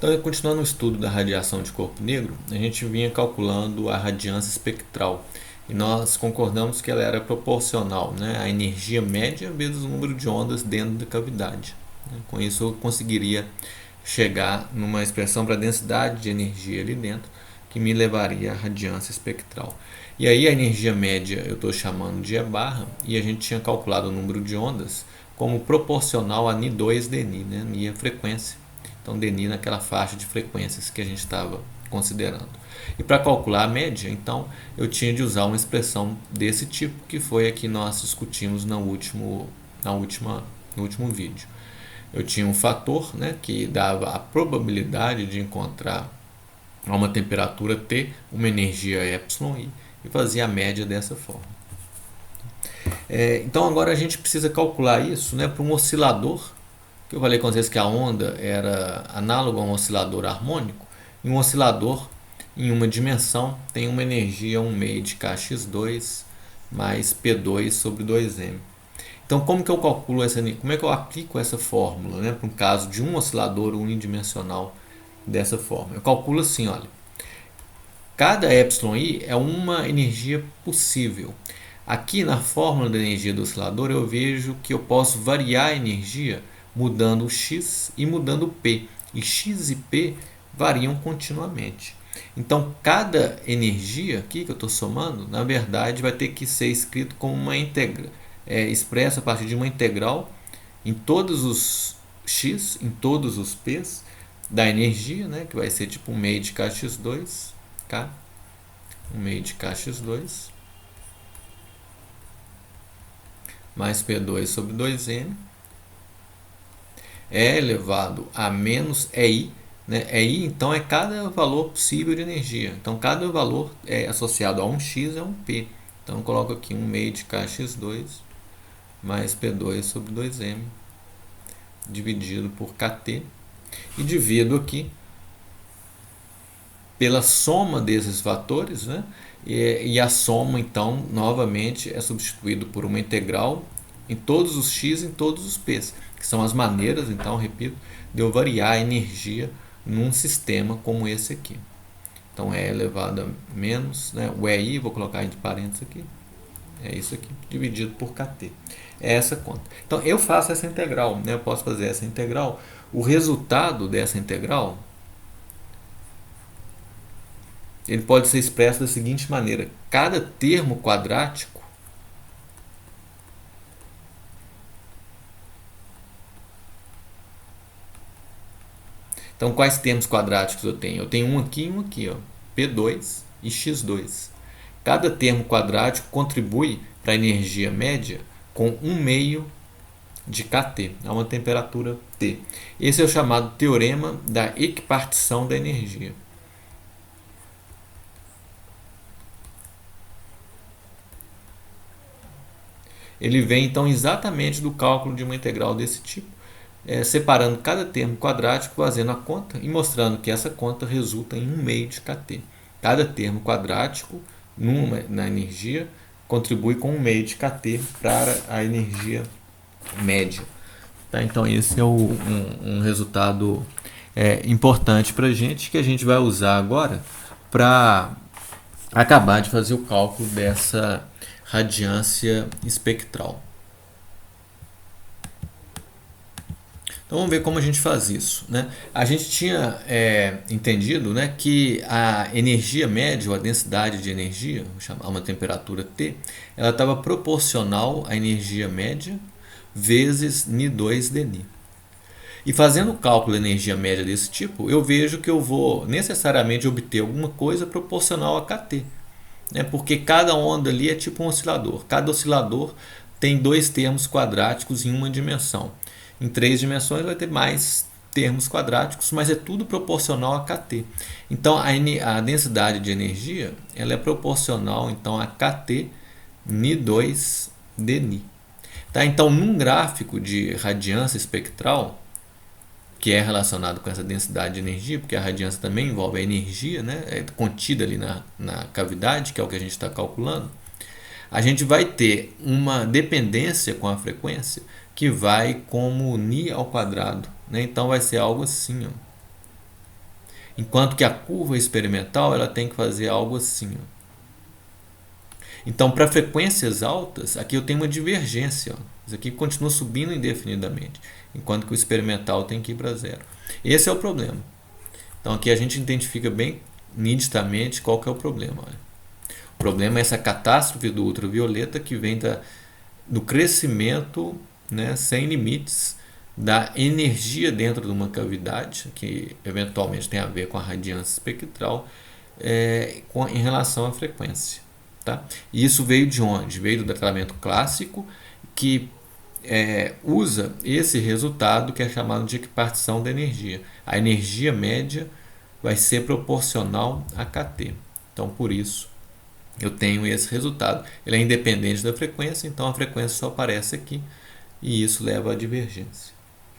Então, continuando o estudo da radiação de corpo negro, a gente vinha calculando a radiância espectral e nós concordamos que ela era proporcional, né, à energia média vezes o número de ondas dentro da cavidade. Com isso, eu conseguiria chegar numa expressão para a densidade de energia ali dentro, que me levaria à radiância espectral. E aí a energia média eu estou chamando de E barra, e a gente tinha calculado o número de ondas como proporcional a Ni2 dni, né, Ni é a frequência. Então, dni naquela faixa de frequências que a gente estava considerando. E para calcular a média, então, eu tinha de usar uma expressão desse tipo, que foi a que nós discutimos no último vídeo. Eu tinha um fator, né, que dava a probabilidade de encontrar a uma temperatura T uma energia εi e fazia a média dessa forma. Então agora a gente precisa calcular isso, né, para um oscilador, que eu falei com vocês que a onda era análoga a um oscilador harmônico, e um oscilador em uma dimensão tem uma energia 1 meio de kx2 mais P2 sobre 2m. Então, como que eu calculo como é que eu aplico essa fórmula, né, para um caso de um oscilador unidimensional dessa forma? Eu calculo assim, olha, cada εi é uma energia possível. Aqui na fórmula da energia do oscilador eu vejo que eu posso variar a energia mudando o x e mudando o p. E x e p variam continuamente. Então, cada energia aqui que eu estou somando, na verdade, vai ter que ser escrito como uma expressa a partir de uma integral em todos os x, em todos os p's da energia, né, que vai ser tipo 1 meio de kx2, k, 1 meio de kx2, mais P2 sobre 2m, é elevado a menos EI, né? EI, então, é cada valor possível de energia. Então, cada valor é associado a um x é um P. Então, eu coloco aqui 1 meio de kx2 mais P2 sobre 2m dividido por kT e divido aqui pela soma desses fatores, né? E a soma, então, novamente é substituído por uma integral em todos os x e em todos os p's, que são as maneiras, então, repito, de eu variar a energia num sistema como esse aqui. Então, é elevado a menos, né, o EI, vou colocar entre parênteses aqui, é isso aqui, dividido por kT. É essa conta. Então, eu faço essa integral, né, eu posso fazer essa integral. O resultado dessa integral, ele pode ser expresso da seguinte maneira: cada termo quadrático então, quais termos quadráticos eu tenho? Eu tenho um aqui e um aqui, ó, P2 e x2. Cada termo quadrático contribui para a energia média com 1 meio de kT, a uma temperatura T. Esse é o chamado teorema da equipartição da energia. Ele vem, então, exatamente do cálculo de uma integral desse tipo, separando cada termo quadrático, fazendo a conta e mostrando que essa conta resulta em 1 meio de kT. Cada termo quadrático na energia contribui com 1 meio de kT para a energia média. Tá? Então, esse é um resultado importante para a gente, que a gente vai usar agora para acabar de fazer o cálculo dessa radiância espectral. Então, vamos ver como a gente faz isso, né? A gente tinha entendido, né, que a energia média, ou a densidade de energia, vou chamar uma temperatura T, ela estava proporcional à energia média vezes Ni2dni. E fazendo o cálculo da energia média desse tipo, eu vejo que eu vou necessariamente obter alguma coisa proporcional a kT, né? Porque cada onda ali é tipo um oscilador. Cada oscilador tem dois termos quadráticos em uma dimensão. Em 3 dimensões vai ter mais termos quadráticos, mas é tudo proporcional a kT. Então, a densidade de energia ela é proporcional, então, a kT Ni2dni. Tá? Então, num gráfico de radiância espectral, que é relacionado com essa densidade de energia, porque a radiância também envolve a energia, né? É contida ali na cavidade, que é o que a gente está calculando, a gente vai ter uma dependência com a frequência que vai como Ni ao quadrado, né? Então vai ser algo assim, ó. Enquanto que a curva experimental ela tem que fazer algo assim. Ó. Então, para frequências altas, aqui eu tenho uma divergência. Ó. Isso aqui continua subindo indefinidamente, enquanto que o experimental tem que ir para zero. Esse é o problema. Então, aqui a gente identifica bem nitidamente qual que é o problema. Olha. O problema é essa catástrofe do ultravioleta que vem do crescimento, né, sem limites da energia dentro de uma cavidade, que eventualmente tem a ver com a radiância espectral, em relação à frequência. Tá? E isso veio de onde? Veio do tratamento clássico, que usa esse resultado que é chamado de equipartição da energia. A energia média vai ser proporcional a kT. Então, por isso, eu tenho esse resultado. Ele é independente da frequência, então a frequência só aparece aqui e isso leva à divergência.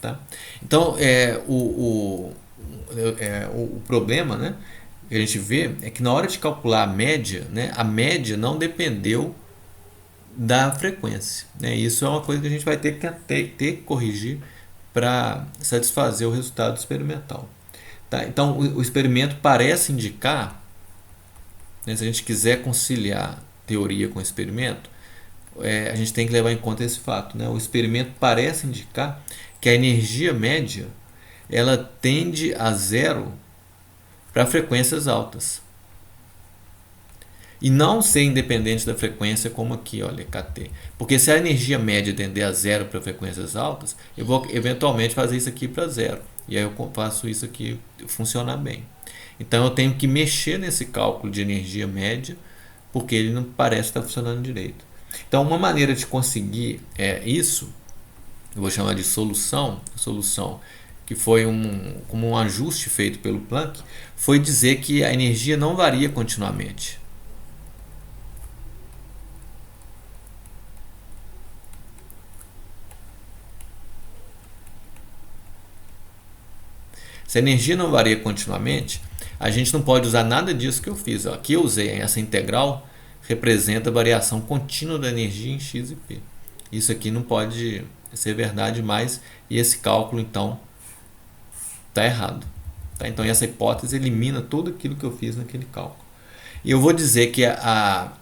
Tá? Então, o problema, né, que a gente vê é que na hora de calcular a média, né, a média não dependeu da frequência. Né? Isso é uma coisa que a gente vai ter que corrigir para satisfazer o resultado experimental. Tá? Então, o experimento parece indicar, né, se a gente quiser conciliar teoria com experimento, a gente tem que levar em conta esse fato. Né? O experimento parece indicar que a energia média ela tende a zero para frequências altas. E não ser independente da frequência como aqui, olha, kT. Porque se a energia média tender a zero para frequências altas, eu vou eventualmente fazer isso aqui para zero. E aí eu faço isso aqui funcionar bem. Então eu tenho que mexer nesse cálculo de energia média, porque ele não parece estar funcionando direito. Então uma maneira de conseguir isso, eu vou chamar de solução que foi como um ajuste feito pelo Planck, foi dizer que a energia não varia continuamente. Se a energia não varia continuamente, a gente não pode usar nada disso que eu fiz. Aqui eu usei essa integral, representa a variação contínua da energia em x e p. Isso aqui não pode ser verdade mais, e esse cálculo então está errado. Tá? Então essa hipótese elimina tudo aquilo que eu fiz naquele cálculo. E eu vou dizer que a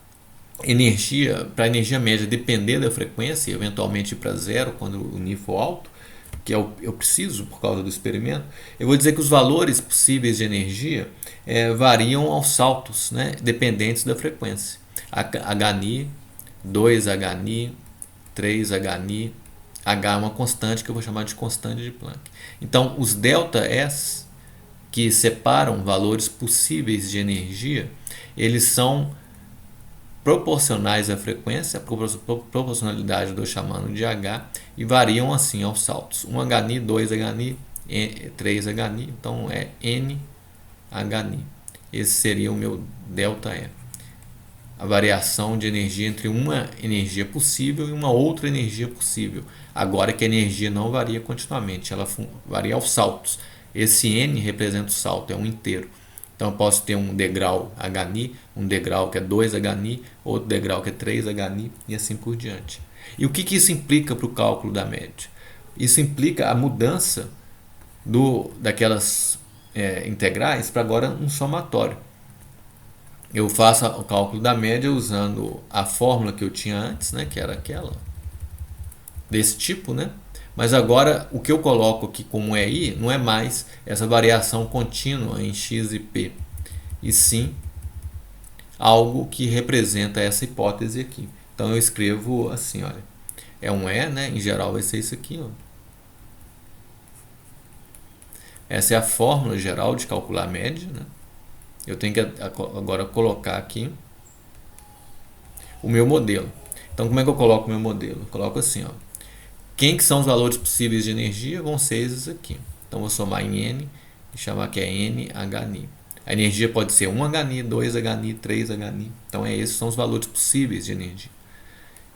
energia, para a energia média depender da frequência e eventualmente ir para zero quando o nível for alto, que eu preciso por causa do experimento, eu vou dizer que os valores possíveis de energia variam aos saltos, né, dependentes da frequência. HNI, 2HNI, 3HNI, H é uma constante que eu vou chamar de constante de Planck. Então, os ΔS, que separam valores possíveis de energia, eles são proporcionais à frequência, a proporcionalidade eu estou chamando de H, e variam assim aos saltos. 1HNI, 2HNI, 3HNI, então é NHNI. Esse seria o meu ΔE. A variação de energia entre uma energia possível e uma outra energia possível. Agora que a energia não varia continuamente, ela varia aos saltos. Esse N representa o salto, é um inteiro. Então eu posso ter um degrau HNI, um degrau que é 2HNI, outro degrau que é 3HNI e assim por diante. E o que isso implica para o cálculo da média? Isso implica a mudança daquelas integrais para agora um somatório. Eu faço o cálculo da média usando a fórmula que eu tinha antes, né, que era aquela desse tipo, né? Mas agora o que eu coloco aqui como EI não é mais essa variação contínua em x e p, e sim algo que representa essa hipótese aqui. Então eu escrevo assim, olha, é um E, né? Em geral vai ser isso aqui, ó. Essa é a fórmula geral de calcular a média, né? Eu tenho que agora colocar aqui o meu modelo. Então como é que eu coloco o meu modelo? Eu coloco assim, ó. Quem que são os valores possíveis de energia? Vão ser esses aqui. Então vou somar em N e chamar que é NHNI. A energia pode ser 1HNI, 2HNI, 3HNI. Então esses são os valores possíveis de energia.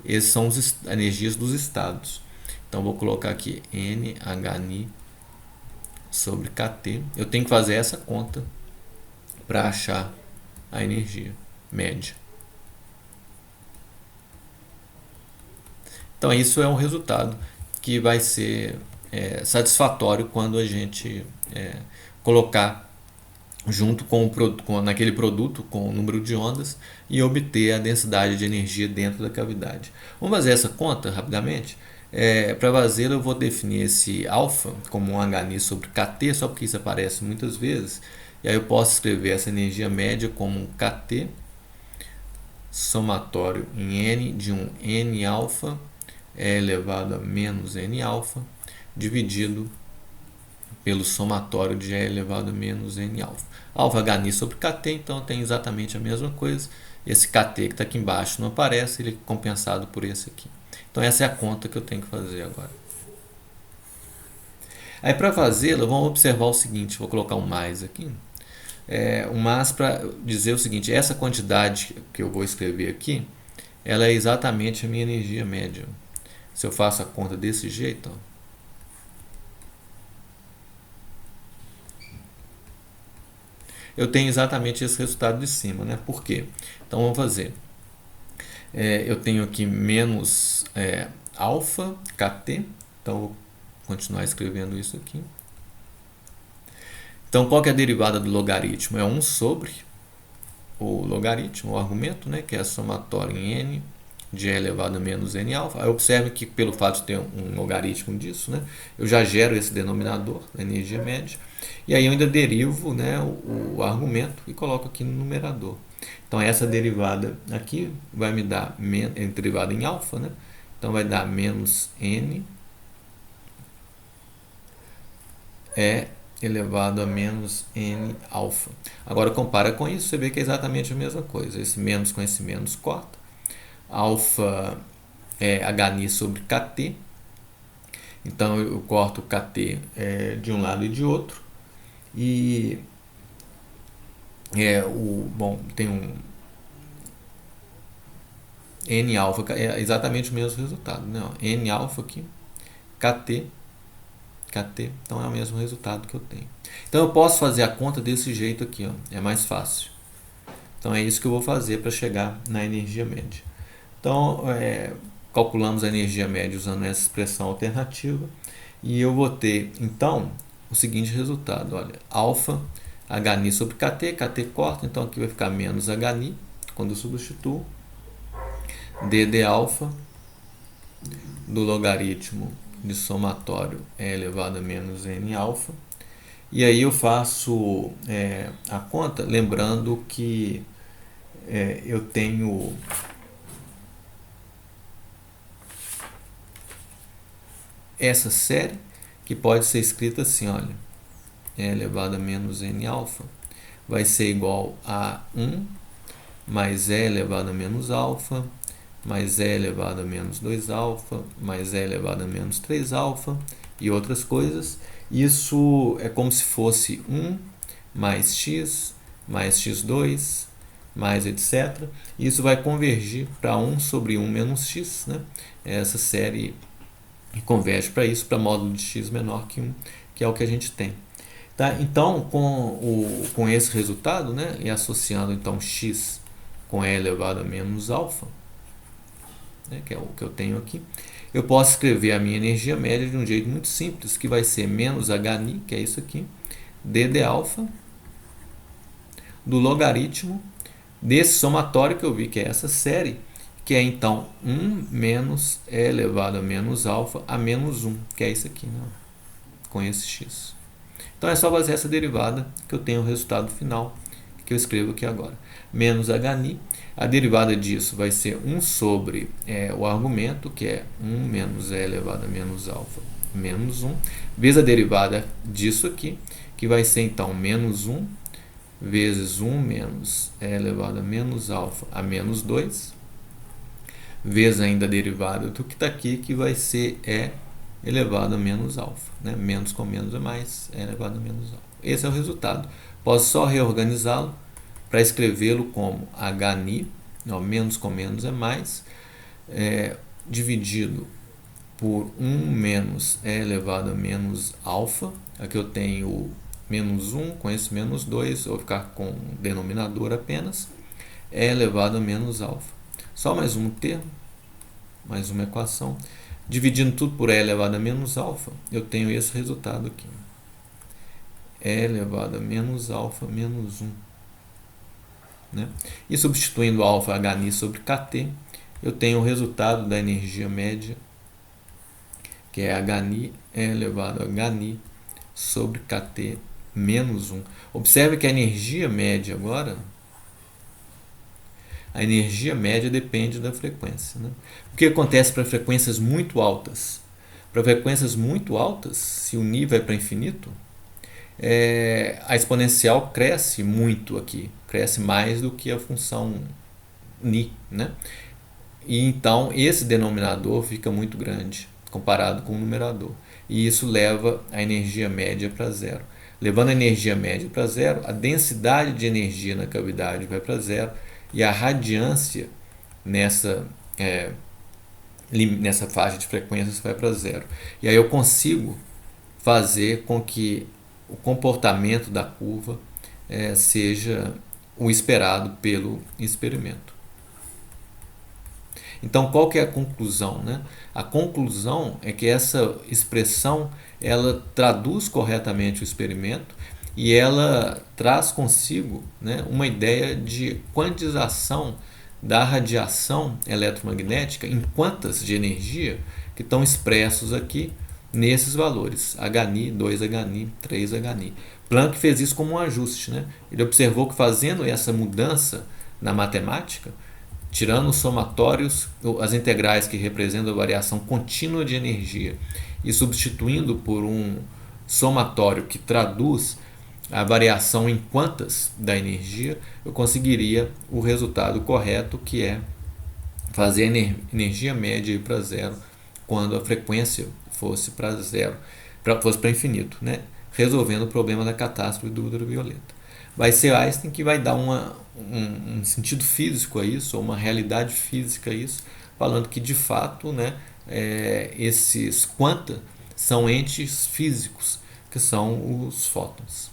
Esses são as energias dos estados. Então vou colocar aqui NHNI sobre kT. Eu tenho que fazer essa conta para achar a energia média. Então isso é um resultado que vai ser satisfatório quando a gente colocar junto naquele produto com o número de ondas e obter a densidade de energia dentro da cavidade. Vamos fazer essa conta rapidamente? Para fazê-la, eu vou definir esse alfa como um Hν sobre kT, só porque isso aparece muitas vezes. E aí eu posso escrever essa energia média como um kT somatório em n de um n alfa elevado a menos n alfa dividido pelo somatório de e elevado a menos n alfa. Alfa Hν sobre kT, então tem exatamente a mesma coisa. Esse kT que está aqui embaixo não aparece, ele é compensado por esse aqui. Então essa é a conta que eu tenho que fazer agora. Aí para fazê-la, vamos observar o seguinte, vou colocar um mais aqui. Um mais para dizer o seguinte, essa quantidade que eu vou escrever aqui, ela é exatamente a minha energia média. Se eu faço a conta desse jeito, ó, eu tenho exatamente esse resultado de cima, né? Por quê? Então vamos fazer. Eu tenho aqui menos alfa kT, então vou continuar escrevendo isso aqui. Então qual que é a derivada do logaritmo? É 1 sobre o logaritmo, o argumento, né? Que é a somatória em n de e elevado a menos n alfa. Aí observe que pelo fato de ter um logaritmo disso, né? Eu já gero esse denominador, a energia média. E aí eu ainda derivo, né, o argumento e coloco aqui no numerador. Então essa derivada aqui vai me dar derivada em alfa, né? Então vai dar menos n elevado a menos n alfa. Agora compara com isso, você vê que é exatamente a mesma coisa. Esse menos com esse menos corta. Alfa é Hν sobre kT. Então eu corto o kT de um lado e de outro. E tem um n alfa, é exatamente o mesmo resultado, né? N alfa aqui, kT, então é o mesmo resultado que eu tenho. Então eu posso fazer a conta desse jeito aqui, ó, é mais fácil. Então é isso que eu vou fazer para chegar na energia média. Então calculamos a energia média usando essa expressão alternativa e eu vou ter então o seguinte resultado, olha, alfa Hν sobre kT corta, então aqui vai ficar menos Hν quando eu substituo, d alfa do logaritmo de somatório e elevado a menos n alfa. E aí eu faço a conta, lembrando que eu tenho essa série que pode ser escrita assim, olha, e elevado a menos n alfa vai ser igual a 1 mais e elevado a menos alfa mais e elevado a menos 2 alfa mais e elevado a menos 3 alfa e outras coisas. Isso é como se fosse 1 mais x2 mais etc. Isso vai convergir para 1 sobre 1 menos x, né? Essa série converge para isso, para módulo de x menor que 1, que é o que a gente tem. Tá? Então, com esse resultado, né, e associando então x com e elevado a menos alfa, né, que é o que eu tenho aqui, eu posso escrever a minha energia média de um jeito muito simples, que vai ser menos Hν, que é isso aqui, d alfa, do logaritmo desse somatório que eu vi, que é essa série, que é então 1 menos e elevado a menos alfa a menos 1, que é isso aqui, né, com esse x. Então é só fazer essa derivada que eu tenho o resultado final, que eu escrevo aqui agora. Menos Hν, a derivada disso vai ser 1 sobre o argumento, que é 1 menos e elevado a menos alfa menos 1, vezes a derivada disso aqui, que vai ser então menos 1 vezes 1 menos e elevado a menos alfa a menos 2, vezes ainda a derivada do que está aqui, que vai ser e elevado a menos alfa, né? Menos com menos é mais, é elevado a menos alfa. Esse é o resultado. Posso só reorganizá-lo para escrevê-lo como Hν, não, menos com menos é mais, dividido por 1 menos e elevado a menos alfa. Aqui eu tenho menos 1 com esse menos 2, eu vou ficar com o denominador apenas, e elevado a menos alfa. Só mais um termo, mais uma equação. Dividindo tudo por e elevado a menos alfa, eu tenho esse resultado aqui. E elevado a menos alfa menos 1. Né? E substituindo alfa Hν sobre kT, eu tenho o resultado da energia média, que é Hν elevado a Hν sobre kT menos 1. Observe que a energia média agora, a energia média depende da frequência. Né? O que acontece para frequências muito altas? Para frequências muito altas, se o Ni vai para infinito, a exponencial cresce muito aqui, cresce mais do que a função Ni, né? E então esse denominador fica muito grande comparado com o numerador, e isso leva a energia média para zero. Levando a energia média para zero, a densidade de energia na cavidade vai para zero e a radiância nessa faixa de frequências vai para zero. E aí eu consigo fazer com que o comportamento da curva seja o esperado pelo experimento. Então, qual que é a conclusão? Né? A conclusão é que essa expressão ela traduz corretamente o experimento e ela traz consigo, né, uma ideia de quantização da radiação eletromagnética em quantas de energia que estão expressos aqui nesses valores, Hν, 2Hν, 3Hν. Planck fez isso como um ajuste. Né? Ele observou que fazendo essa mudança na matemática, tirando os somatórios, as integrais que representam a variação contínua de energia e substituindo por um somatório que traduz a variação em quantas da energia, eu conseguiria o resultado correto, que é fazer a energia média ir para zero quando a frequência fosse para zero, fosse para infinito, né? Resolvendo o problema da catástrofe do ultravioleta. Vai ser Einstein que vai dar um sentido físico a isso, ou uma realidade física a isso, falando que de fato, né, esses quanta são entes físicos, que são os fótons.